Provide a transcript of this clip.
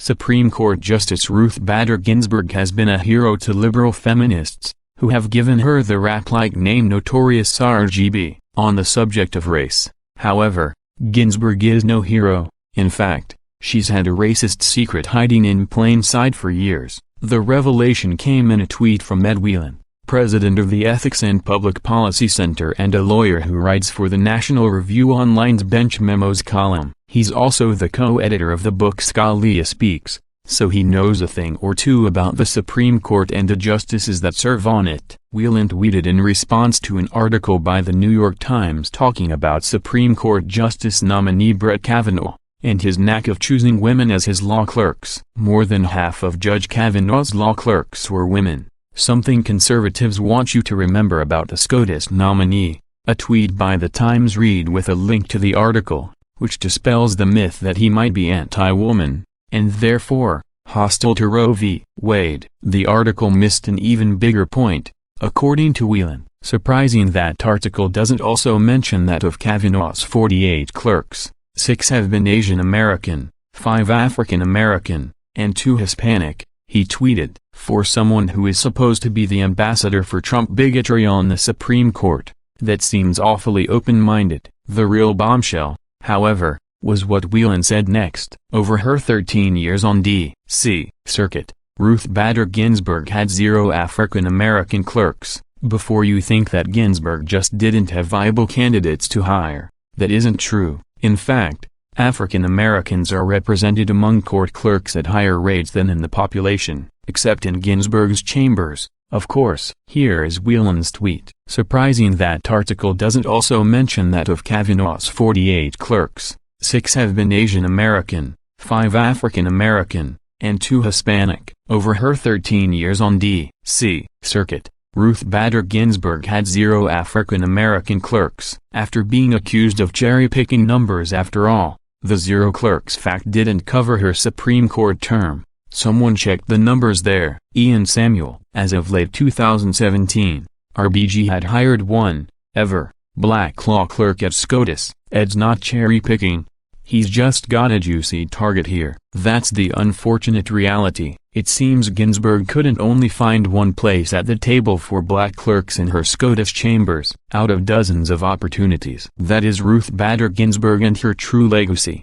Supreme Court Justice Ruth Bader Ginsburg has been a hero to liberal feminists, who have given her the rap-like name Notorious RGB, on the subject of race. However, Ginsburg is no hero. In fact, she's had a racist secret hiding in plain sight for years. The revelation came in a tweet from Ed Whelan, president of the Ethics and Public Policy Center and a lawyer who writes for the National Review Online's Bench Memos column. He's also the co-editor of the book Scalia Speaks, so he knows a thing or two about the Supreme Court and the justices that serve on it. Whelan tweeted in response to an article by the New York Times talking about Supreme Court Justice nominee Brett Kavanaugh, and his knack of choosing women as his law clerks. More than half of Judge Kavanaugh's law clerks were women, something conservatives want you to remember about the SCOTUS nominee. A tweet by the Times read with a link to the article, which dispels the myth that he might be anti-woman, and therefore, hostile to Roe v. Wade. The article missed an even bigger point, according to Whelan. Surprising that article doesn't also mention that of Kavanaugh's 48 clerks, 6 have been Asian American, 5 African American, and 2 Hispanic. He tweeted, "For someone who is supposed to be the ambassador for Trump bigotry on the Supreme Court, that seems awfully open-minded." The real bombshell, however, was what Whelan said next. Over her 13 years on D.C. Circuit, Ruth Bader Ginsburg had 0 African American clerks. Before you think that Ginsburg just didn't have viable candidates to hire, that isn't true. In fact, African Americans are represented among court clerks at higher rates than in the population, except in Ginsburg's chambers, of course. Here is Whelan's tweet. Surprising that article doesn't also mention that of Kavanaugh's 48 clerks, 6 have been Asian American, 5 African American, and 2 Hispanic. Over her 13 years on D.C. Circuit, Ruth Bader Ginsburg had 0 African American clerks. After being accused of cherry-picking numbers after all, the 0 clerks fact didn't cover her Supreme Court term. Someone checked the numbers there. Ian Samuel. As of late 2017, RBG had hired 1, ever, black law clerk at SCOTUS. Ed's not cherry-picking. He's just got a juicy target here. That's the unfortunate reality. It seems Ginsburg couldn't only find one place at the table for black clerks in her SCOTUS chambers, out of dozens of opportunities. That is Ruth Bader Ginsburg and her true legacy.